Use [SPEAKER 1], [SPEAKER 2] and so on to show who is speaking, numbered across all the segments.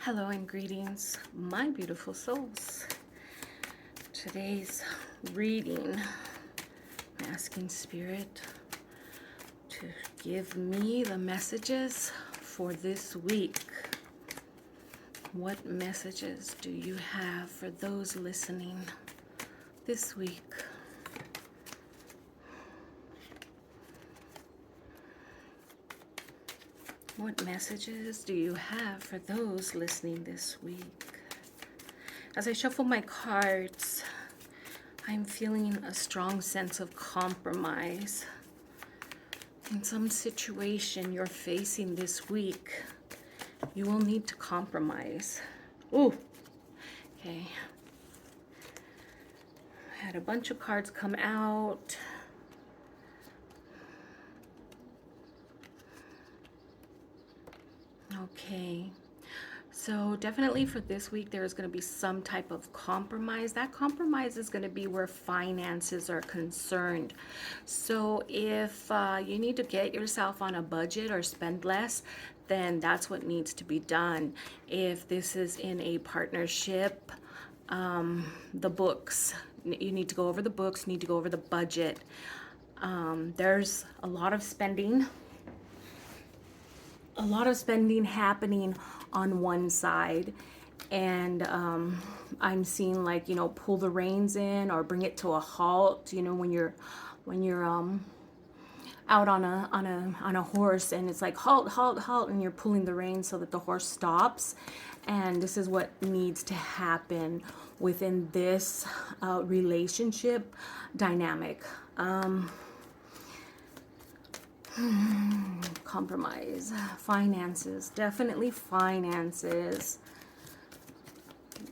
[SPEAKER 1] Hello and greetings, my beautiful souls. Today's reading, I'm asking Spirit to give me the messages for this week. What messages do you have for those listening this week? What messages do you have for those listening this week? As I shuffle my cards, I'm feeling a strong sense of compromise. In some situation you're facing this week, you will need to compromise. Ooh, okay. I had a bunch of cards come out. Okay. So definitely for this week, there's going to be some type of compromise. That compromise is going to be where finances are concerned. So if you need to get yourself on a budget or spend less, then that's what needs to be done. If this is in a partnership, the books, you need to go over the books, you need to go over the budget. There's a lot of spending happening on one side, and I'm seeing, like, pull the reins in or bring it to a halt. When you're out on a horse, and it's like halt, halt, halt, and you're pulling the reins so that the horse stops. And this is what needs to happen within this relationship dynamic. Compromise, finances, definitely finances.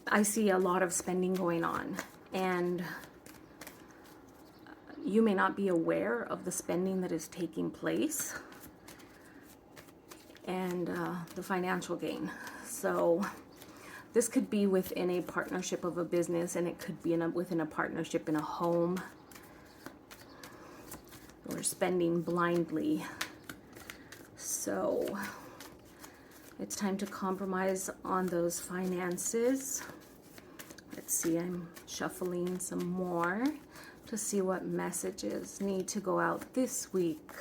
[SPEAKER 1] I see a lot of spending going on, and you may not be aware of the spending that is taking place and the financial gain. So this could be within a partnership of a business, and it could be within a partnership in a home. We're spending blindly. So it's time to compromise on those finances. Let's see, I'm shuffling some more to see what messages need to go out this week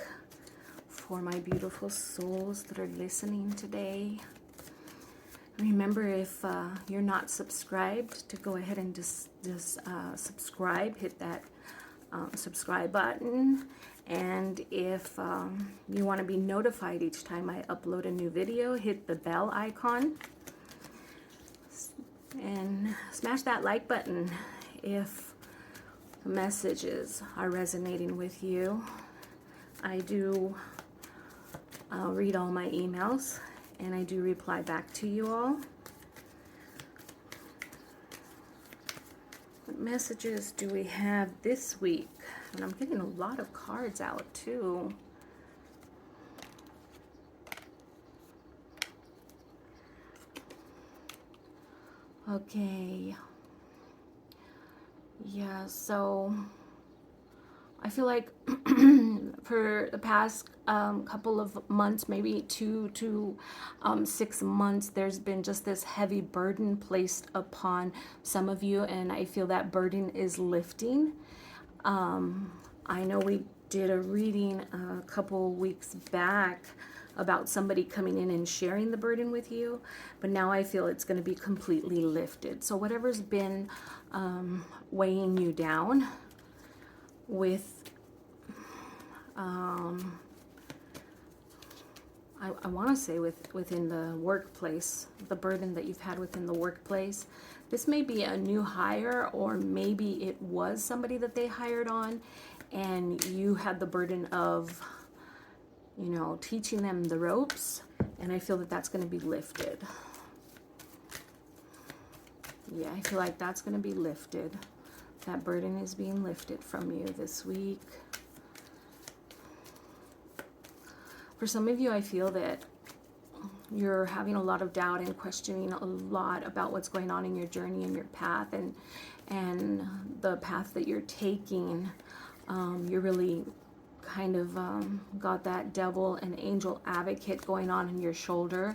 [SPEAKER 1] for my beautiful souls that are listening today. Remember, if you're not subscribed, to go ahead and just subscribe, hit that subscribe button. And if you want to be notified each time I upload a new video, hit the bell icon and smash that like button if the messages are resonating with you. I do read all my emails, and I do reply back to you all. What messages do we have this week? And I'm getting a lot of cards out too. Okay. Yeah, so I feel like for the past couple of months, maybe 2 to 6 months, there's been just this heavy burden placed upon some of you, and I feel that burden is lifting. I know we did a reading a couple weeks back about somebody coming in and sharing the burden with you, but now I feel it's going to be completely lifted. So whatever's been weighing you down with, I want to say within the workplace, the burden that you've had within the workplace. This may be a new hire, or maybe it was somebody that they hired on, and you had the burden of, teaching them the ropes, and I feel that that's going to be lifted. Yeah, I feel like that's going to be lifted. That burden is being lifted from you this week. For some of you, I feel that you're having a lot of doubt and questioning a lot about what's going on in your journey and your path, and the path that you're taking. You're really kind of got that devil and angel advocate going on in your shoulder,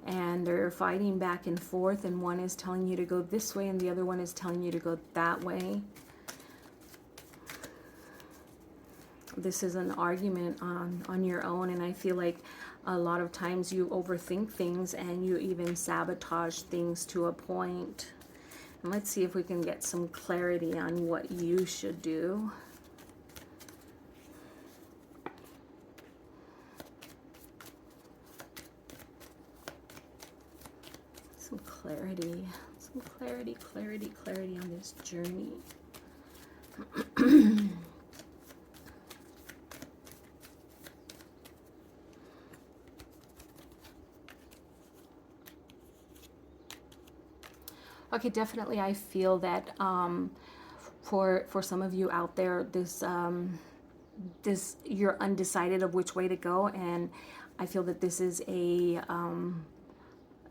[SPEAKER 1] and they're fighting back and forth, and one is telling you to go this way and the other one is telling you to go that way. This is an argument on your own, and I feel like a lot of times you overthink things and you even sabotage things to a point. And let's see if we can get some clarity on what you should do. Some clarity, clarity on this journey. Okay, definitely I feel that for some of you out there, this you're undecided of which way to go, and I feel that this is a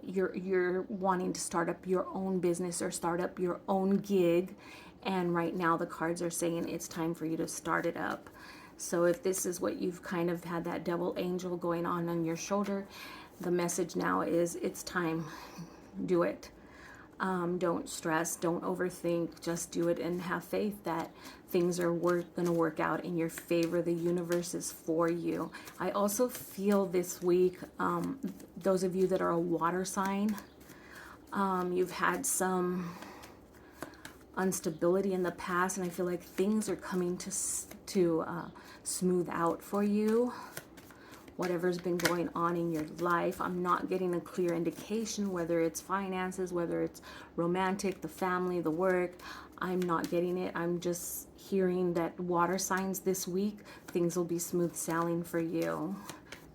[SPEAKER 1] you're wanting to start up your own business or start up your own gig, and right now the cards are saying it's time for you to start it up. So if this is what you've kind of had, that devil angel going on your shoulder, the message now is it's time. Do it. Don't stress, don't overthink, just do it and have faith that things are going to work out in your favor. The universe is for you. I also feel this week, those of you that are a water sign, you've had some instability in the past, and I feel like things are coming to smooth out for you. Whatever's been going on in your life, I'm not getting a clear indication whether it's finances, whether it's romantic, the family, the work. I'm not getting it. I'm just hearing that water signs this week, things will be smooth sailing for you.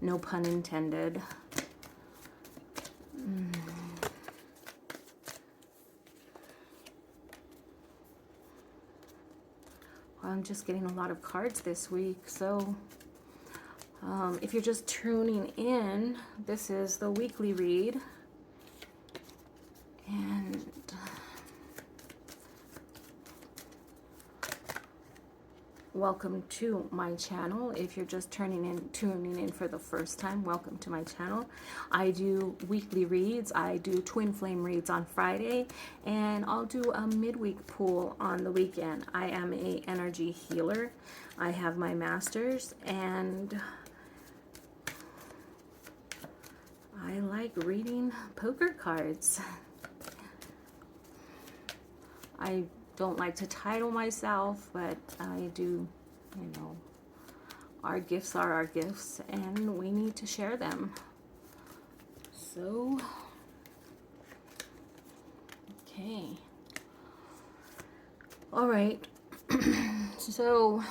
[SPEAKER 1] No pun intended. Well, I'm just getting a lot of cards this week, so if you're just tuning in, this is the weekly read, and welcome to my channel. If you're just tuning in for the first time, welcome to my channel. I do weekly reads. I do twin flame reads on Friday, and I'll do a midweek pool on the weekend. I am a energy healer. I have my master's, and I like reading poker cards. I don't like to title myself, but I do, you know, our gifts are our gifts, and we need to share them. So, okay. All right. So,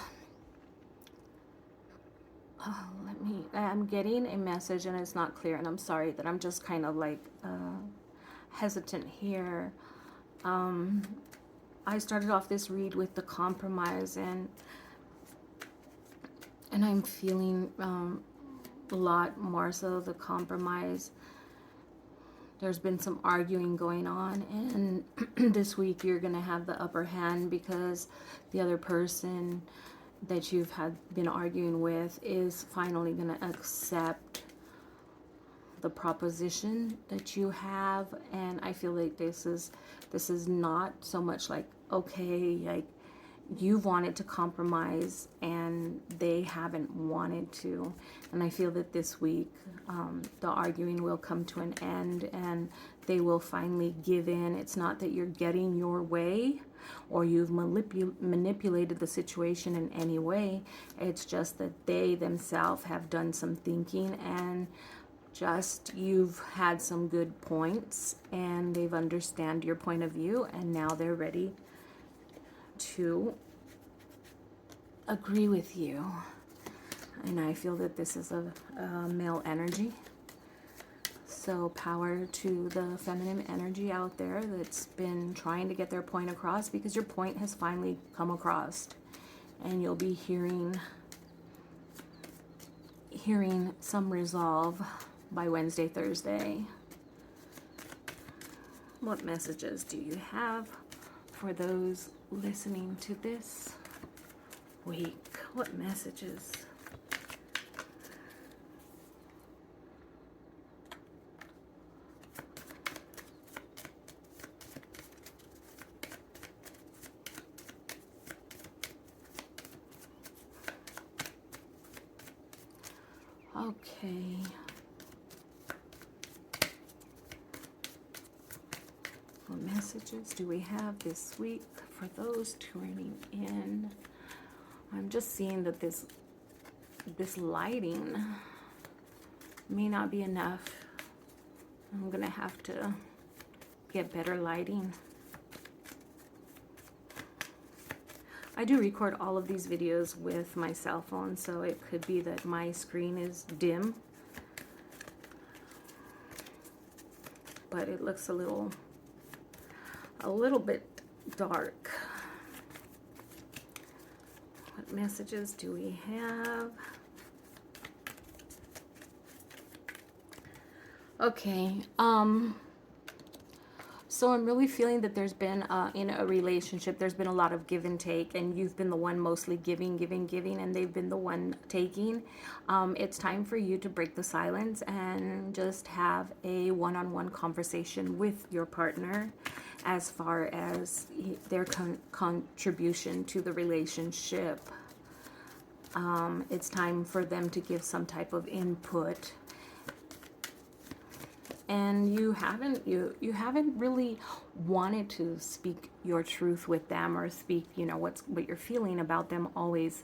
[SPEAKER 1] I'm getting a message and it's not clear, and I'm sorry that I'm just kind of like hesitant here. I started off this read with the compromise, and I'm feeling a lot more so the compromise. There's been some arguing going on, and this week you're going to have the upper hand because the other person that you've been arguing with is finally going to accept the proposition that you have. And I feel like this is not so much like, okay, like you've wanted to compromise and they haven't wanted to. And I feel that this week the arguing will come to an end and they will finally give in. It's not that you're getting your way or you've manipulated the situation in any way. It's just that they themselves have done some thinking, and just you've had some good points and they've understand your point of view, and now they're ready to agree with you. And I feel that this is a male energy. So power to the feminine energy out there that's been trying to get their point across, because your point has finally come across, and you'll be hearing some resolve by Wednesday, Thursday. What messages do you have for those listening to this week? What messages? What messages do we have this week for those tuning in? I'm just seeing that this lighting may not be enough. I'm gonna have to get better lighting. I do record all of these videos with my cell phone, so it could be that my screen is dim, but it looks a little bit dark. What messages do we have? Okay, so I'm really feeling that there's been, in a relationship, there's been a lot of give and take, and you've been the one mostly giving, and they've been the one taking. It's time for you to break the silence and just have a one-on-one conversation with your partner as far as their contribution to the relationship. It's time for them to give some type of input. And you haven't really wanted to speak your truth with them, or speak, you know, what you're feeling about them, always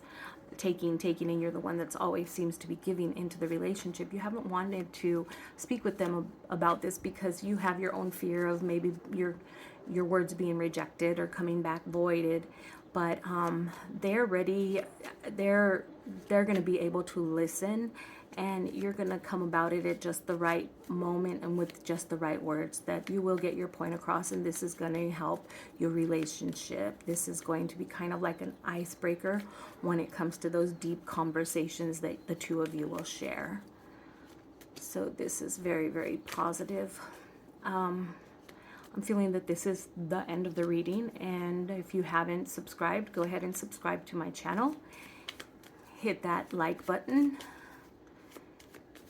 [SPEAKER 1] taking, and you're the one that's always seems to be giving into the relationship. You haven't wanted to speak with them about this because you have your own fear of maybe your words being rejected or coming back voided. But they're ready. They're going to be able to listen, and you're going to come about it at just the right moment and with just the right words, that you will get your point across, and this is going to help your relationship. This is going to be kind of like an icebreaker when it comes to those deep conversations that the two of you will share. So this is very, very positive. I'm feeling that this is the end of the reading, and if you haven't subscribed, go ahead and subscribe to my channel. Hit that like button.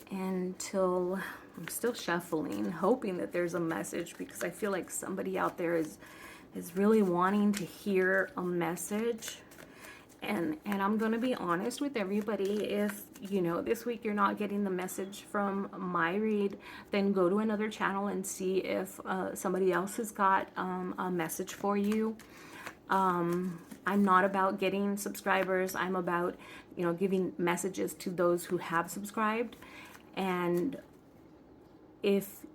[SPEAKER 1] Until I'm still shuffling, hoping that there's a message, because I feel like somebody out there is really wanting to hear a message. And I'm going to be honest with everybody. If, you know, this week you're not getting the message from my read, then go to another channel and see if somebody else has got a message for you. I'm not about getting subscribers. I'm about, you know, giving messages to those who have subscribed. And if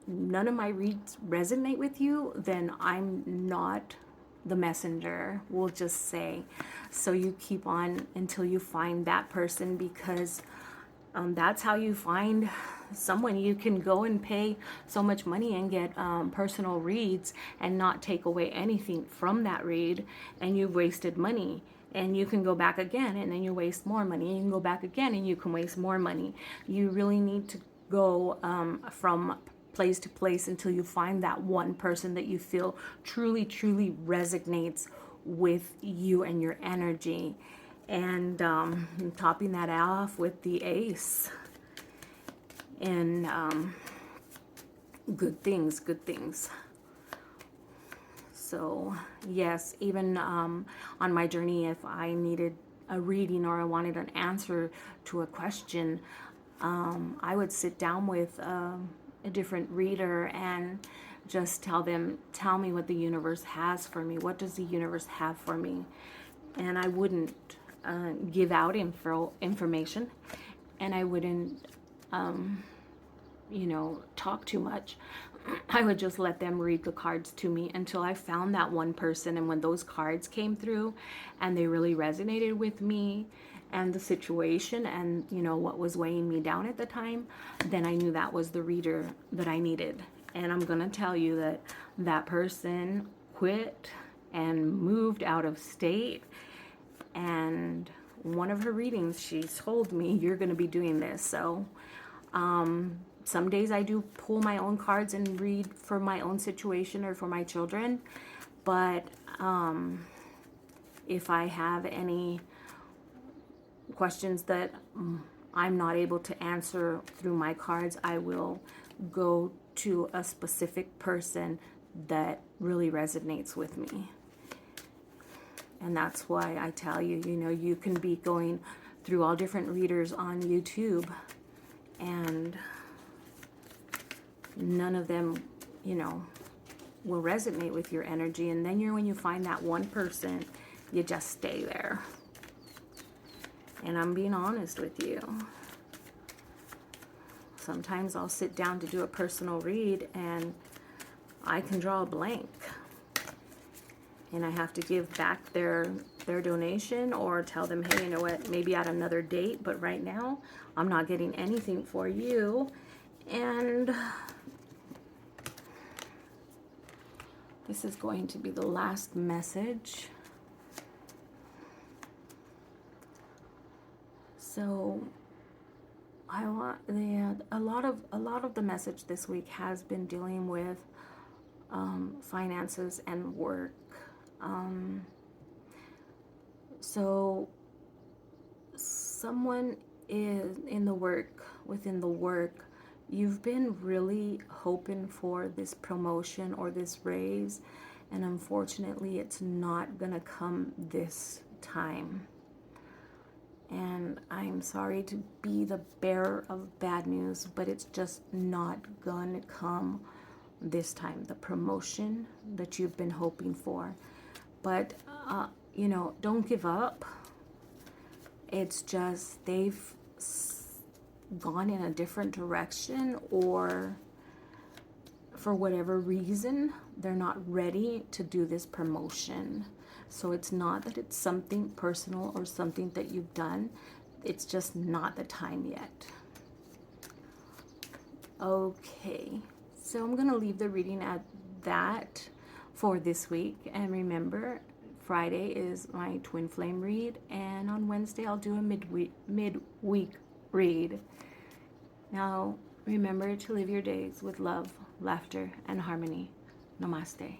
[SPEAKER 1] none of my reads resonate with you, then I'm not the messenger, we'll just say. So you keep on until you find that person, because that's how you find someone. You can go and pay so much money and get personal reads and not take away anything from that read, and you've wasted money. And you can go back again, and then you waste more money. And you can go back again, and you can waste more money. You really need to go from place to place until you find that one person that you feel truly, truly resonates with you and your energy. And topping that off with the ace. And good things. So yes, even on my journey, if I needed a reading or I wanted an answer to a question, I would sit down with a different reader and just tell me what the universe has for me. What does the universe have for me? And I wouldn't give out information, and I wouldn't, you know, talk too much. I would just let them read the cards to me until I found that one person. And when those cards came through and they really resonated with me and the situation and, you know, what was weighing me down at the time, then I knew that was the reader that I needed. And I'm going to tell you that that person quit and moved out of state. And one of her readings, she told me, you're going to be doing this. So, some days I do pull my own cards and read for my own situation or for my children. But if I have any questions that I'm not able to answer through my cards, I will go to a specific person that really resonates with me. And that's why I tell you, you know, you can be going through all different readers on YouTube, and none of them, you know, will resonate with your energy. And then when you find that one person, you just stay there. And I'm being honest with you. Sometimes I'll sit down to do a personal read and I can draw a blank. And I have to give back their donation or tell them, hey, you know what, maybe at another date, but right now I'm not getting anything for you. And this is going to be the last message. So I want a lot of the message this week has been dealing with finances and work. So someone is within the work, you've been really hoping for this promotion or this raise, and unfortunately it's not gonna come this time. And I'm sorry to be the bearer of bad news, but it's just not gonna come this time, the promotion that you've been hoping for. But you know, don't give up. It's just they've gone in a different direction, or for whatever reason they're not ready to do this promotion. So it's not that it's something personal or something that you've done, it's just not the time yet. Okay, so I'm gonna leave the reading at that for this week. And remember, Friday is my twin flame read, and on Wednesday I'll do a midweek read. Now remember to live your days with love, laughter, and harmony. Namaste.